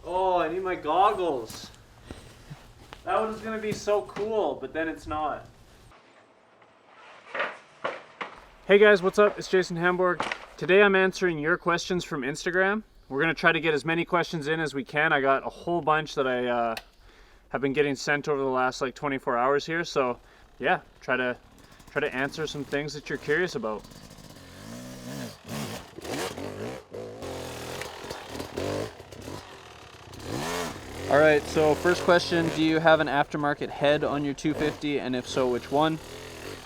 Oh, I need my goggles. That was gonna be so cool, but then it's not. Hey guys, what's up? It's Jason Hamburg. Today I'm answering your questions from Instagram. We're gonna try to get as many questions in as we can. I got a whole bunch that I have been getting sent over the last like 24 hours here. So yeah, try to answer some things that you're curious about. All right, so first question, do you have an aftermarket head on your 250, and if so, which one?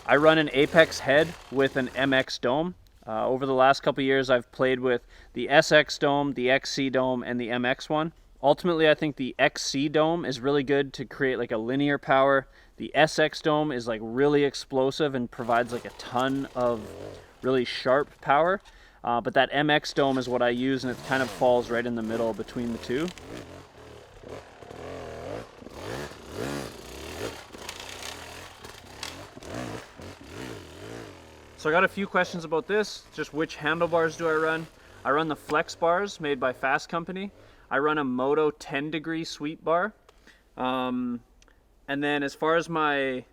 I run an Apex head with an MX dome. Over the last couple years, I've played with the SX dome, the XC dome, and the MX one. Ultimately, I think the XC dome is really good to create like a linear power. The SX dome is like really explosive and provides like a ton of really sharp power. But that MX dome is what I use, and it kind of falls right in the middle between the two. So I got a few questions about this. Just which handlebars do I run? I run the Flex bars made by Fast Company. I run a Moto 10 degree sweep bar. And then as far as my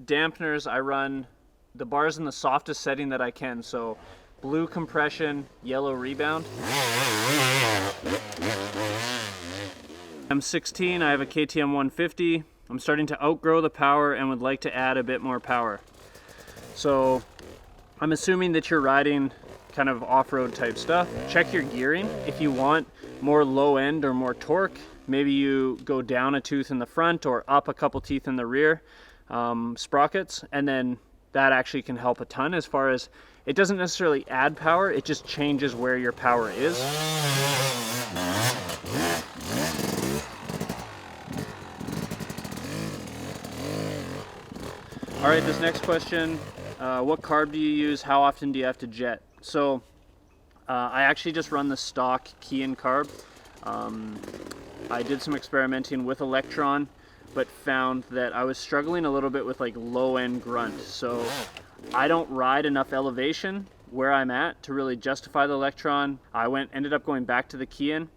dampeners, I run the bars in the softest setting that I can. So blue compression, yellow rebound. I'm 16, I have a KTM 150. I'm starting to outgrow the power and would like to add a bit more power. So I'm assuming that you're riding kind of off-road type stuff. Check your gearing. If you want more low end or more torque, maybe you go down a tooth in the front or up a couple teeth in the rear sprockets, and then that actually can help a ton. As far as it doesn't necessarily add power, it just changes where your power is. All right, this next question, what carb do you use? How often do you have to jet? So I actually just run the stock key-in carb. I did some experimenting with Electron, but found that I was struggling a little bit with like low-end grunt. So I don't ride enough elevation where I'm at to really justify the Electron. I ended up going back to the key-in.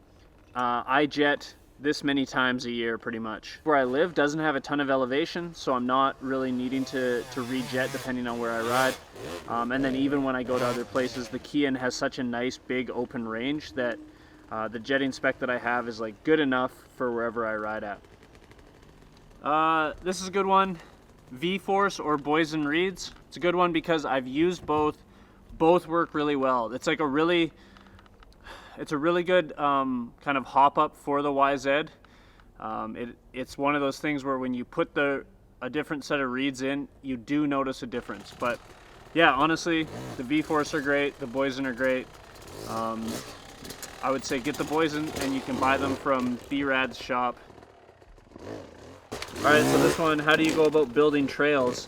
I jet this many times a year pretty much. Where I live doesn't have a ton of elevation, so I'm not really needing to rejet depending on where I ride. And then even when I go to other places, the key-in has such a nice big open range that the jetting spec that I have is like good enough for wherever I ride at. This is a good one. V-Force or Boys and Reeds. It's a good one because I've used both. Both work really well. It's like a really good kind of hop up for the YZ. It's one of those things where when you put a different set of reeds in, you do notice a difference. But yeah, honestly, the V-Force are great, the Boysen are great. I would say get the Boysen, and you can buy them from B-Rad's shop. All right, so this one, how do you go about building trails?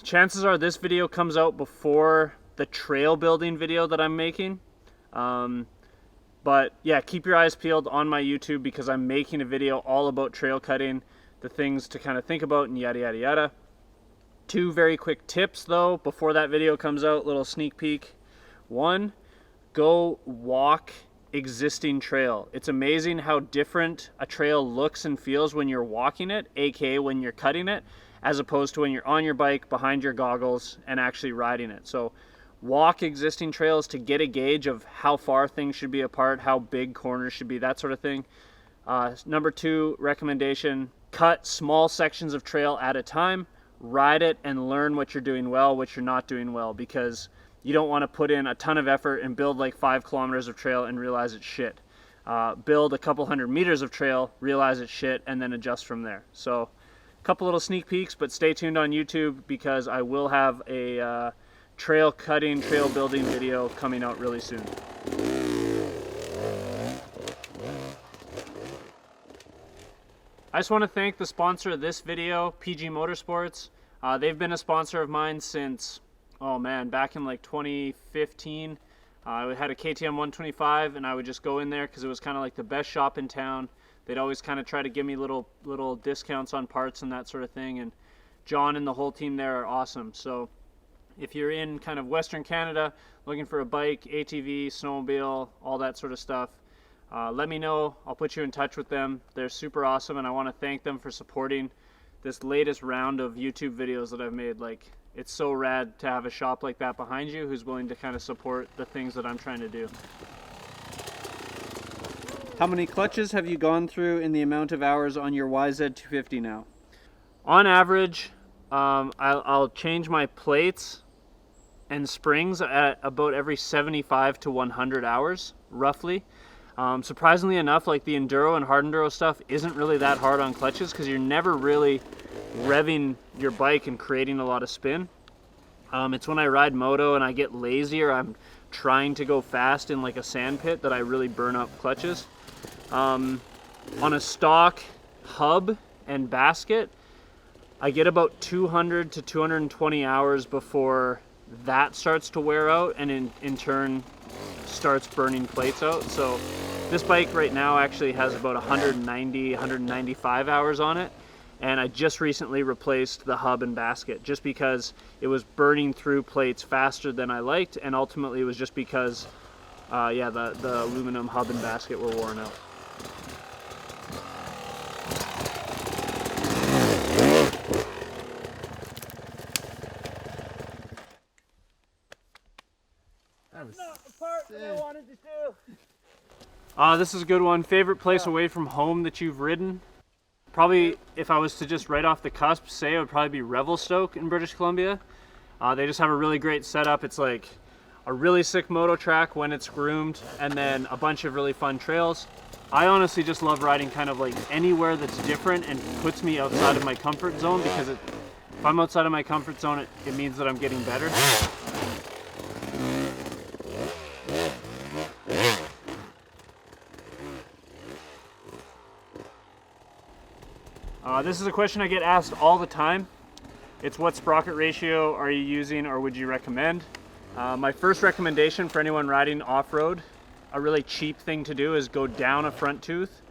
Chances are this video comes out before the trail building video that I'm making. But yeah, keep your eyes peeled on my YouTube because I'm making a video all about trail cutting, the things to kind of think about and yada yada yada. Two very quick tips though before that video comes out, little sneak peek. One, go walk existing trail. It's amazing how different a trail looks and feels when you're walking it, aka when you're cutting it, as opposed to when you're on your bike behind your goggles and actually riding it. So walk existing trails to get a gauge of how far things should be apart, how big corners should be, that sort of thing. Number two recommendation, cut small sections of trail at a time, ride it and learn what you're doing well, what you're not doing well, because you don't want to put in a ton of effort and build like 5 kilometers of trail and realize it's shit. Build a couple hundred meters of trail, realize it's shit, and then adjust from there. So a couple little sneak peeks, but stay tuned on YouTube because I will have a trail cutting, trail building video coming out really soon. I just want to thank the sponsor of this video, PG Motorsports. They've been a sponsor of mine since, oh man, back in like 2015. I had a KTM 125 and I would just go in there because it was kind of like the best shop in town. They'd always kind of try to give me little discounts on parts and that sort of thing. And John and the whole team there are awesome. So if you're in kind of Western Canada looking for a bike, ATV, snowmobile, all that sort of stuff, let me know. I'll put you in touch with them. They're super awesome, and I want to thank them for supporting this latest round of YouTube videos that I've made. Like, it's so rad to have a shop like that behind you who's willing to kind of support the things that I'm trying to do. How many clutches have you gone through in the amount of hours on your YZ250 now? On average, I'll change my plates and springs at about every 75 to 100 hours, roughly. Surprisingly enough, like the enduro and hard enduro stuff isn't really that hard on clutches because you're never really revving your bike and creating a lot of spin. It's when I ride moto and I get lazy or I'm trying to go fast in like a sand pit that I really burn up clutches. On a stock hub and basket, I get about 200 to 220 hours before that starts to wear out and in turn starts burning plates out. So this bike right now actually has about 190, 195 hours on it, and I just recently replaced the hub and basket just because it was burning through plates faster than I liked, and ultimately it was just because the aluminum hub and basket were worn out. Not the part that I wanted to do. This is a good one. Favorite place away from home that you've ridden? Probably, if I was to just right off the cusp say, it would probably be Revelstoke in British Columbia. They just have a really great setup. It's like a really sick moto track when it's groomed, and then a bunch of really fun trails. I honestly just love riding kind of like anywhere that's different and puts me outside of my comfort zone, because if I'm outside of my comfort zone, it means that I'm getting better. This is a question I get asked all the time. It's, what sprocket ratio are you using or would you recommend? My first recommendation for anyone riding off-road, a really cheap thing to do is go down a front tooth.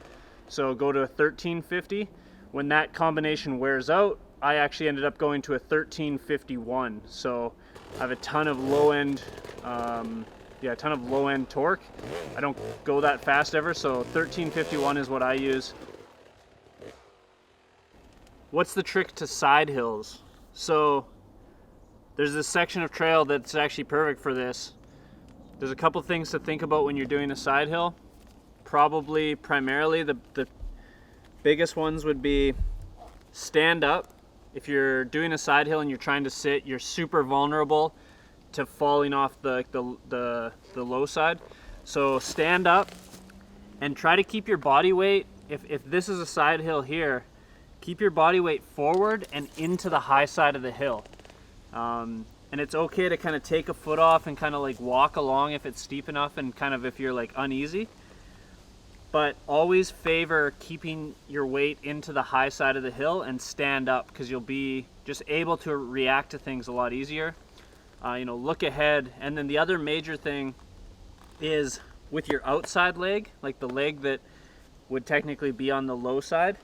So go to a 1350. When that combination wears out, I actually ended up going to a 1351. So I have a ton of low-end torque. I don't go that fast ever, so 1351 is what I use. What's the trick to side hills? So there's this section of trail that's actually perfect for this. There's a couple things to think about when you're doing a side hill. Primarily the biggest ones would be stand up. If you're doing a side hill and you're trying to sit, you're super vulnerable to falling off the low side. So stand up and try to keep your body weight. If this is a side hill here, keep your body weight forward and into the high side of the hill. And it's okay to kind of take a foot off and kind of like walk along if it's steep enough and kind of if you're like uneasy. But always favor keeping your weight into the high side of the hill and stand up, because you'll be just able to react to things a lot easier. Look ahead. And then the other major thing is with your outside leg, like the leg that would technically be on the low side,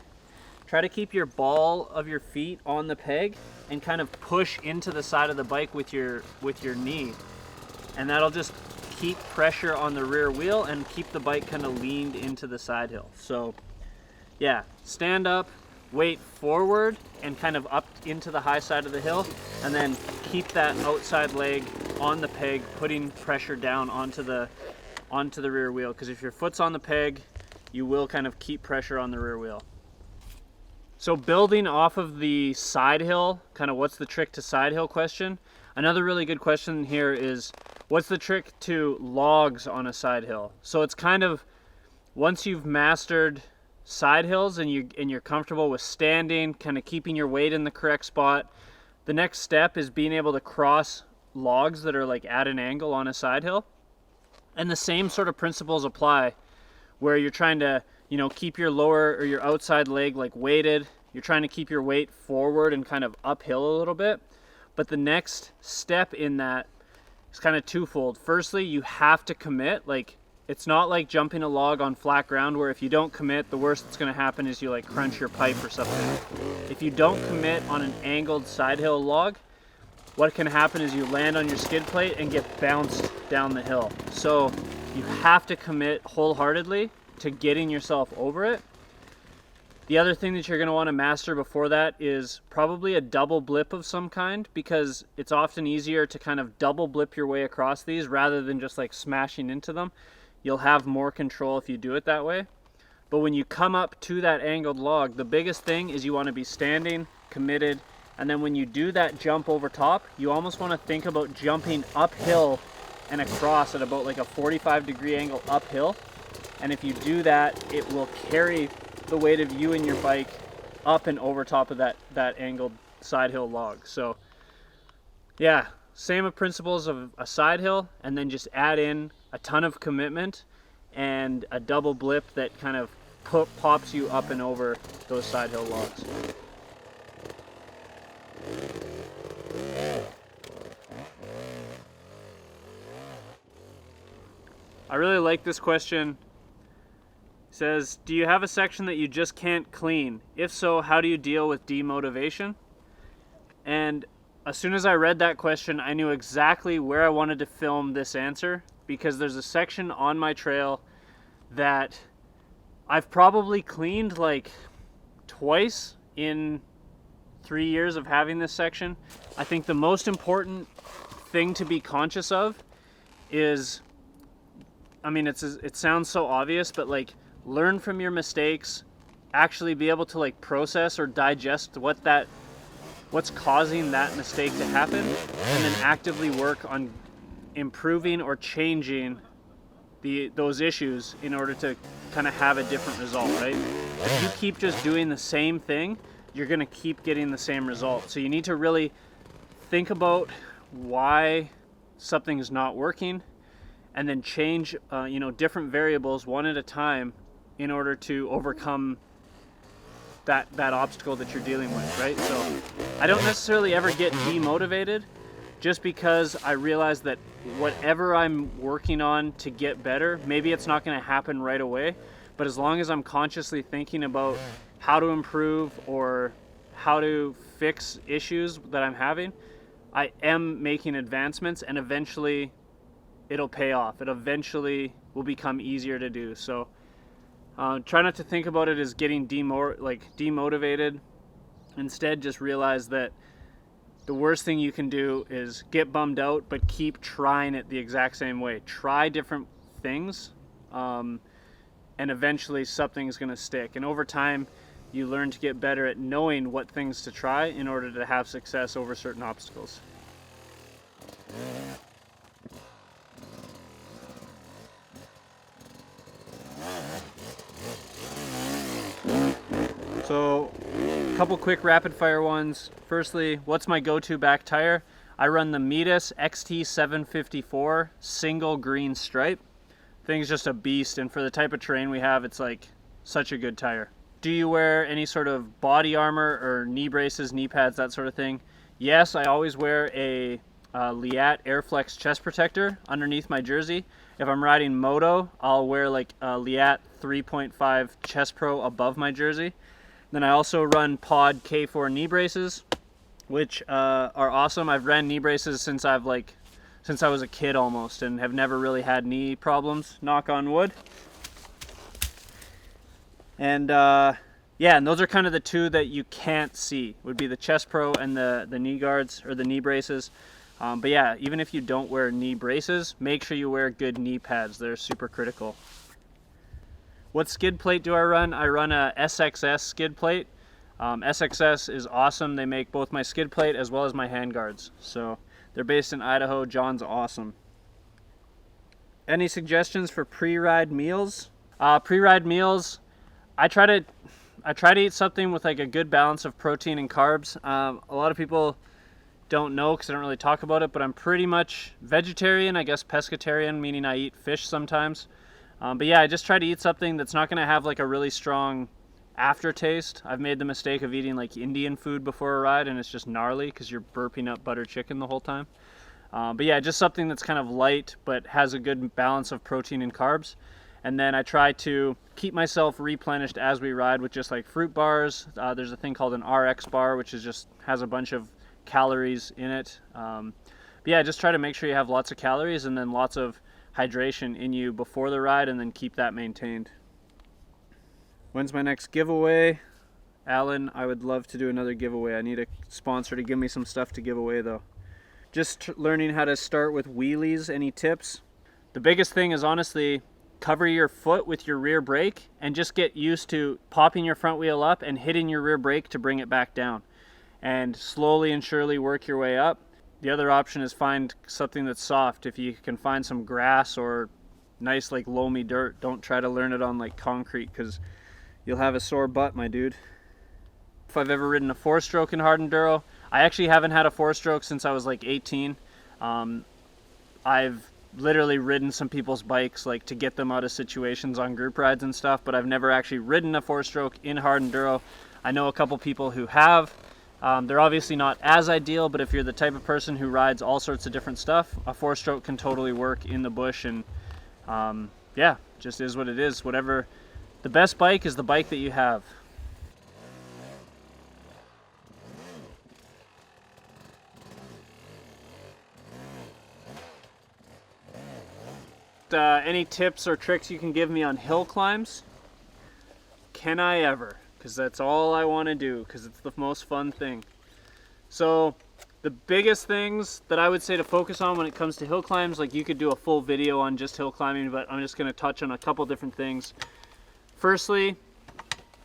try to keep your ball of your feet on the peg and kind of push into the side of the bike with your knee. And that'll just keep pressure on the rear wheel and keep the bike kind of leaned into the side hill. So yeah, stand up, weight forward and kind of up into the high side of the hill, and then keep that outside leg on the peg, putting pressure down onto the rear wheel, because if your foot's on the peg, you will kind of keep pressure on the rear wheel. So building off of the side hill, kind of what's the trick to side hill question, another really good question here is, what's the trick to logs on a side hill? So it's kind of, once you've mastered side hills and you're comfortable with standing, kind of keeping your weight in the correct spot, the next step is being able to cross logs that are like at an angle on a side hill. And the same sort of principles apply, where you're trying to keep your lower or your outside leg like weighted. You're trying to keep your weight forward and kind of uphill a little bit. But the next step in that is kind of twofold. Firstly, you have to commit. Like, it's not like jumping a log on flat ground where if you don't commit, the worst that's going to happen is you like crunch your pipe or something. If you don't commit on an angled side hill log, what can happen is you land on your skid plate and get bounced down the hill. So you have to commit wholeheartedly. to getting yourself over it. The other thing that you're going to want to master before that is probably a double blip of some kind, because it's often easier to kind of double blip your way across these rather than just like smashing into them. You'll have more control if you do it that way. But when you come up to that angled log, the biggest thing is you want to be standing, committed, and then when you do that jump over top, you almost want to think about jumping uphill and across at about like a 45-degree angle uphill. And if you do that, it will carry the weight of you and your bike up and over top of that angled side hill log. So yeah, same principles of a side hill, and then just add in a ton of commitment and a double blip that kind of pops you up and over those side hill logs. I really like this question. It says, do you have a section that you just can't clean? If so, how do you deal with demotivation? And as soon as I read that question, I knew exactly where I wanted to film this answer, because there's a section on my trail that I've probably cleaned like twice in 3 years of having this section. I think the most important thing to be conscious of is, I mean, it sounds so obvious, but like, learn from your mistakes, actually be able to like process or digest what's causing that mistake to happen, and then actively work on improving or changing those issues in order to kind of have a different result, right? If you keep just doing the same thing, you're going to keep getting the same result. So you need to really think about why something's not working, and then change different variables one at a time in order to overcome that obstacle that you're dealing with, right? So I don't necessarily ever get demotivated, just because I realize that whatever I'm working on to get better, maybe it's not going to happen right away, but as long as I'm consciously thinking about how to improve or how to fix issues that I'm having, I am making advancements, and eventually it'll pay off. It eventually will become easier to do. So try not to think about it as getting demotivated. Instead, just realize that the worst thing you can do is get bummed out, but keep trying it the exact same way. Try different things, and eventually something's going to stick. And over time, you learn to get better at knowing what things to try in order to have success over certain obstacles. So, a couple quick rapid fire ones. Firstly, what's my go-to back tire? I run the Mitas XT754 single green stripe. Thing's just a beast, and for the type of terrain we have, it's like such a good tire. Do you wear any sort of body armor or knee braces, knee pads, that sort of thing? Yes, I always wear a Liat Airflex chest protector underneath my jersey. If I'm riding moto, I'll wear like a Liat 3.5 Chest Pro above my jersey. Then I also run Pod K4 knee braces, which are awesome. I've ran knee braces since I was a kid almost, and have never really had knee problems, knock on wood. And yeah, and those are kind of the two that you can't see, would be the Chest Pro and the knee guards, or the knee braces. But yeah, even if you don't wear knee braces, make sure you wear good knee pads. They're super critical. What skid plate do I run? I run a SXS skid plate. SXS is awesome. They make both my skid plate as well as my handguards. So they're based in Idaho. John's awesome. Any suggestions for pre-ride meals? Pre-ride meals, I try to eat something with like a good balance of protein and carbs. A lot of people don't know because I don't really talk about it, but I'm pretty much vegetarian, I guess pescatarian, meaning I eat fish sometimes. But yeah, I just try to eat something that's not going to have like a really strong aftertaste. I've made the mistake of eating like Indian food before a ride, and it's just gnarly because you're burping up butter chicken the whole time. But yeah, just something that's kind of light but has a good balance of protein and carbs. And then I try to keep myself replenished as we ride with just like fruit bars. There's a thing called an RX bar, which is just has a bunch of calories in it. But yeah, just try to make sure you have lots of calories and then lots of hydration in you before the ride, and then keep that maintained. When's my next giveaway? Alan, I would love to do another giveaway. I need a sponsor to give me some stuff to give away though. Just learning how to start with wheelies. Any tips? The biggest thing is honestly cover your foot with your rear brake and just get used to popping your front wheel up and hitting your rear brake to bring it back down. And slowly and surely work your way up. The other option is find something that's soft. If you can find some grass or nice like loamy dirt, don't try to learn it on like concrete because you'll have a sore butt, my dude. If I've ever ridden a 4-stroke in hard enduro, I actually haven't had a 4-stroke since I was like 18. I've literally ridden some people's bikes like to get them out of situations on group rides and stuff, but I've never actually ridden a 4-stroke in hard enduro. I know a couple people who have. They're obviously not as ideal, but if you're the type of person who rides all sorts of different stuff, a 4-stroke can totally work in the bush. And yeah, just is what it is. Whatever, the best bike is the bike that you have. Any tips or tricks you can give me on hill climbs? Can I ever? Because that's all I want to do, because it's the most fun thing. So the biggest things that I would say to focus on when it comes to hill climbs, like you could do a full video on just hill climbing, but I'm just going to touch on a couple different things. Firstly,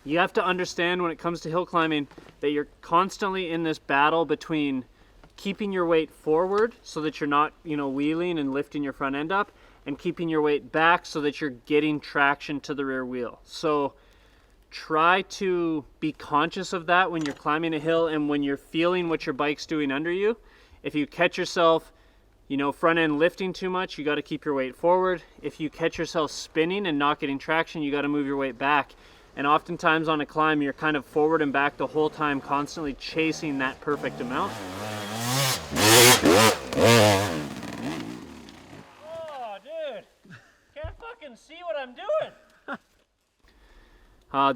you have to understand when it comes to hill climbing that you're constantly in this battle between keeping your weight forward so that you're not, wheeling and lifting your front end up, and keeping your weight back so that you're getting traction to the rear wheel. So try to be conscious of that when you're climbing a hill and when you're feeling what your bike's doing under you. If you catch yourself, front end lifting too much, you got to keep your weight forward. If you catch yourself spinning and not getting traction, you got to move your weight back. And oftentimes on a climb, you're kind of forward and back the whole time, constantly chasing that perfect amount. See what I'm doing.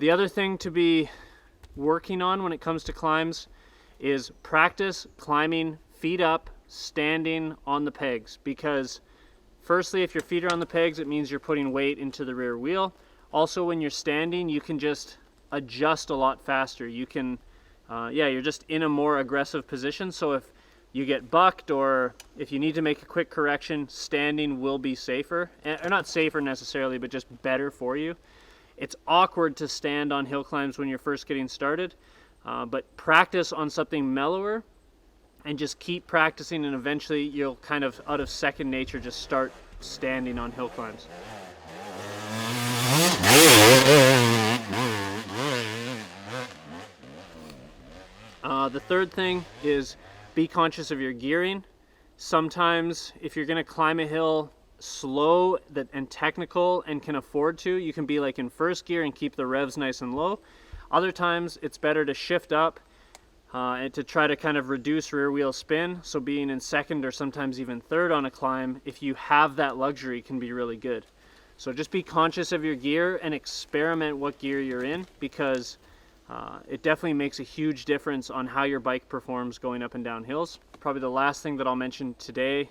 The other thing to be working on when it comes to climbs is practice climbing feet up, standing on the pegs. Because firstly, if your feet are on the pegs, it means you're putting weight into the rear wheel. Also, when you're standing, you can just adjust a lot faster. You can, you're just in a more aggressive position. So if you get bucked or if you need to make a quick correction, standing will be safer. Or not safer necessarily, but just better for you. It's awkward to stand on hill climbs when you're first getting started, but practice on something mellower and just keep practicing, and eventually you'll kind of, out of second nature, just start standing on hill climbs. The third thing is be conscious of your gearing. Sometimes if you're going to climb a hill slow and technical and can afford to, you can be like in first gear and keep the revs nice and low. Other times it's better to shift up and to try to kind of reduce rear wheel spin. So being in second or sometimes even third on a climb, if you have that luxury, can be really good. So just be conscious of your gear and experiment what gear you're in, because it definitely makes a huge difference on how your bike performs going up and down hills. Probably the last thing that I'll mention today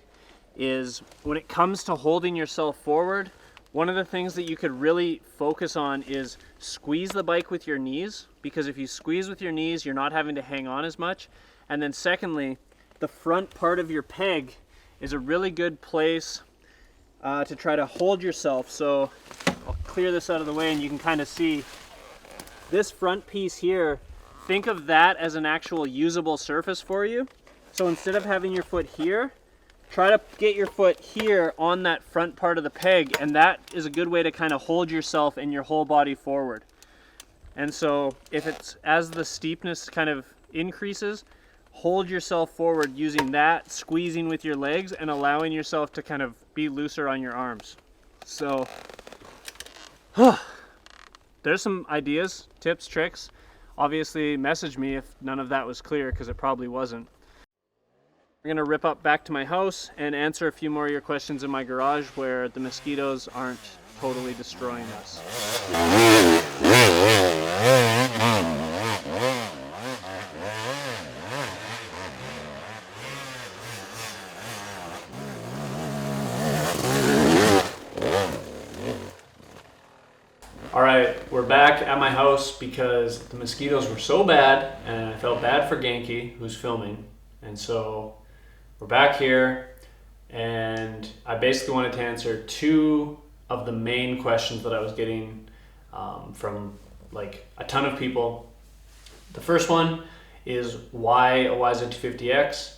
is when it comes to holding yourself forward, one of the things that you could really focus on is squeeze the bike with your knees, because if you squeeze with your knees, you're not having to hang on as much. And then secondly, the front part of your peg is a really good place to try to hold yourself. So I'll clear this out of the way and you can kind of see this front piece here. Think of that as an actual usable surface for you. So instead of having your foot here, try to get your foot here on that front part of the peg, and that is a good way to kind of hold yourself and your whole body forward. And so if it's as the steepness kind of increases, hold yourself forward using that, squeezing with your legs and allowing yourself to kind of be looser on your arms. So there's some ideas, tips, tricks. Obviously message me if none of that was clear, because it probably wasn't. We're gonna rip up back to my house and answer a few more of your questions in my garage where the mosquitoes aren't totally destroying us. All right, we're back at my house because the mosquitoes were so bad and I felt bad for Genki, who's filming. And so we're back here and I basically wanted to answer two of the main questions that I was getting from like a ton of people. The first one is why a YZ250X?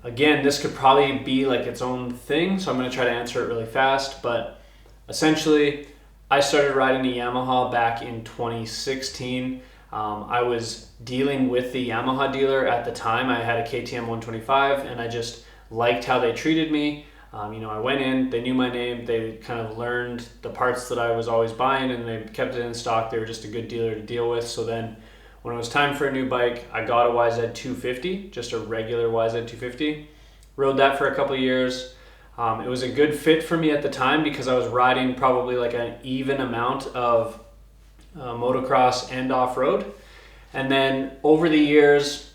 Again, this could probably be like its own thing, so I'm going to try to answer it really fast, but essentially I started riding a Yamaha back in 2016. I was dealing with the Yamaha dealer at the time. I had a KTM 125 and I just liked how they treated me. I went in, they knew my name, they kind of learned the parts that I was always buying and they kept it in stock. They were just a good dealer to deal with. So then when it was time for a new bike, I got a YZ250, just a regular YZ250. Rode that for a couple of years. It was a good fit for me at the time because I was riding probably like an even amount of motocross and off-road. And then over the years,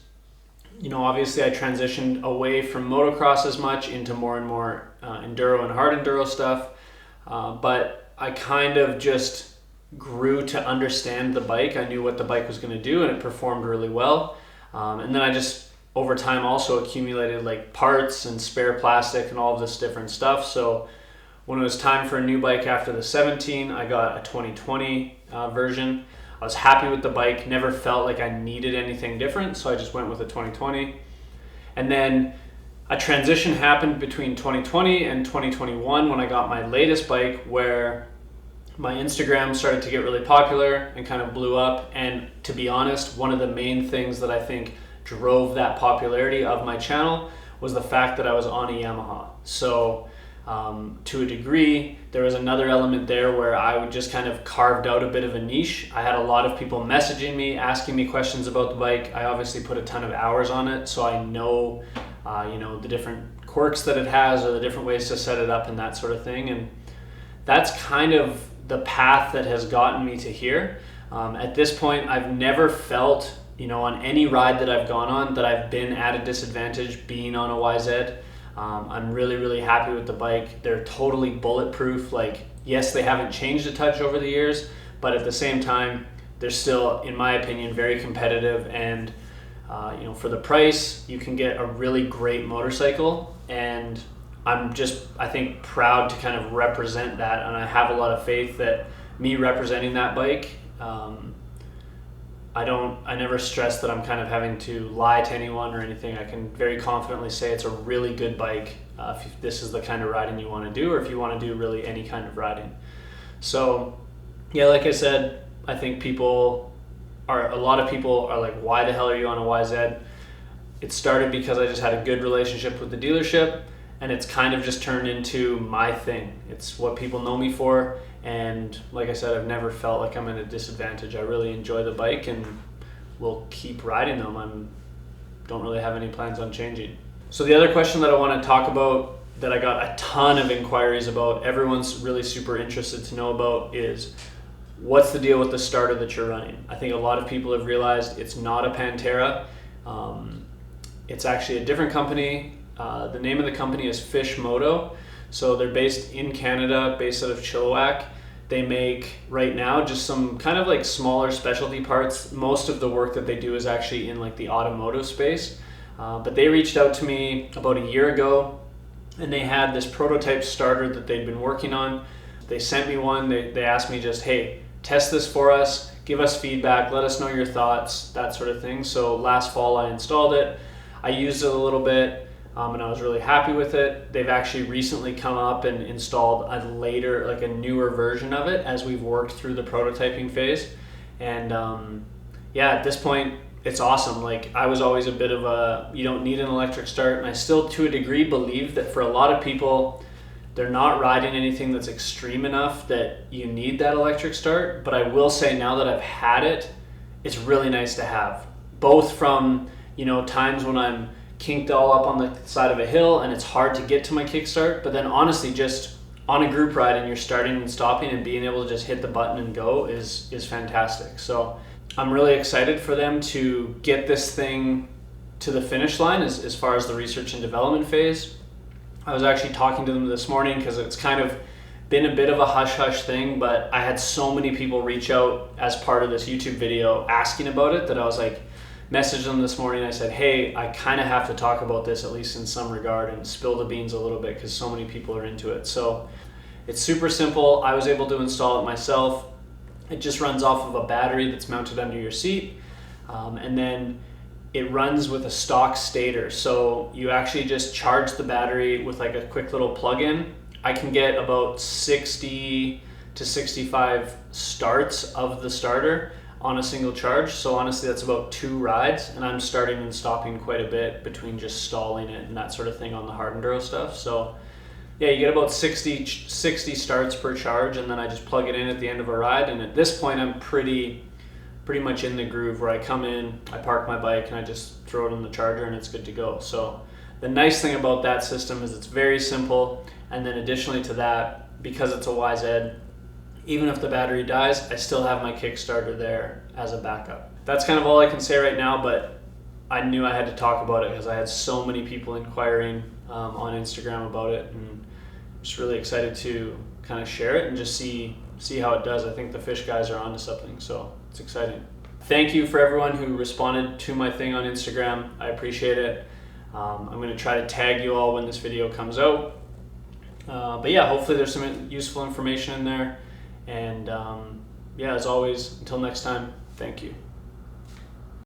obviously I transitioned away from motocross as much into more and more enduro and hard enduro stuff. But I kind of just grew to understand the bike. I knew what the bike was going to do and it performed really well. And then I just over time also accumulated like parts and spare plastic and all of this different stuff. So when it was time for a new bike after the 17, I got a 2020 version. I was happy with the bike, never felt like I needed anything different, so I just went with a 2020. And then a transition happened between 2020 and 2021 when I got my latest bike, where my Instagram started to get really popular and kind of blew up. And to be honest, one of the main things that I think drove that popularity of my channel was the fact that I was on a Yamaha. So to a degree, there was another element there where I would just kind of carved out a bit of a niche. I had a lot of people messaging me, asking me questions about the bike. I obviously put a ton of hours on it, so I know, the different quirks that it has or the different ways to set it up and that sort of thing. And that's kind of the path that has gotten me to here. At this point, I've never felt on any ride that I've gone on that I've been at a disadvantage being on a YZ. I'm really, really happy with the bike. They're totally bulletproof. Like, yes, they haven't changed a touch over the years, but at the same time, they're still, in my opinion, very competitive. And, for the price, you can get a really great motorcycle. And I'm just, I think, proud to kind of represent that. And I have a lot of faith that me representing that bike, I never stress that I'm kind of having to lie to anyone or anything. I can very confidently say it's a really good bike if this is the kind of riding you want to do, or if you want to do really any kind of riding. So yeah, like I said, I think a lot of people are like, why the hell are you on a YZ? It started because I just had a good relationship with the dealership, and it's kind of just turned into my thing. It's what people know me for. And like I said, I've never felt like I'm at a disadvantage. I really enjoy the bike and will keep riding them. I don't really have any plans on changing. So the other question that I want to talk about that I got a ton of inquiries about, everyone's really super interested to know about, is what's the deal with the starter that you're running? I think a lot of people have realized it's not a Pantera. It's actually a different company. The name of the company is Fish Moto. So they're based in Canada, based out of Chilliwack. They make right now just some kind of like smaller specialty parts. Most of the work that they do is actually in like the automotive space. But they reached out to me about a year ago and they had this prototype starter that they'd been working on. They sent me one. They asked me just, hey, test this for us, give us feedback, let us know your thoughts, that sort of thing. So last fall I installed it. I used it a little bit. And I was really happy with it. They've actually recently come up and installed a newer version of it as we've worked through the prototyping phase. And at this point, it's awesome. Like, I was always a bit of you don't need an electric start. And I still, to a degree, believe that for a lot of people, they're not riding anything that's extreme enough that you need that electric start. But I will say now that I've had it, it's really nice to have. Both from, times when I'm kinked all up on the side of a hill and it's hard to get to my kickstart, but then honestly just on a group ride and you're starting and stopping and being able to just hit the button and go is fantastic. So I'm really excited for them to get this thing to the finish line as far as the research and development phase. I was actually talking to them this morning because it's kind of been a bit of a hush-hush thing, but I had so many people reach out as part of this YouTube video asking about it that I was like, messaged them this morning. I said, hey, I kind of have to talk about this, at least in some regard, and spill the beans a little bit because so many people are into it. So it's super simple. I was able to install it myself. It just runs off of a battery that's mounted under your seat. And then it runs with a stock stator. So you actually just charge the battery with like a quick little plug-in. I can get about 60 to 65 starts of the starter on a single charge. So honestly, that's about 2 rides, and I'm starting and stopping quite a bit between just stalling it and that sort of thing on the hard enduro stuff. So yeah, you get about 60 starts per charge, and then I just plug it in at the end of a ride. And at this point, I'm pretty much in the groove where I come in, I park my bike, and I just throw it on the charger and it's good to go. So the nice thing about that system is it's very simple. And then additionally to that, because it's a YZ, even if the battery dies, I still have my Kickstarter there as a backup. That's kind of all I can say right now, but I knew I had to talk about it because I had so many people inquiring on Instagram about it, and I'm just really excited to kind of share it and just see how it does. I think the fish guys are onto something, so it's exciting. Thank you for everyone who responded to my thing on Instagram. I appreciate it. I'm going to try to tag you all when this video comes out. But yeah, hopefully there's some useful information in there. And yeah, as always, until next time, thank you.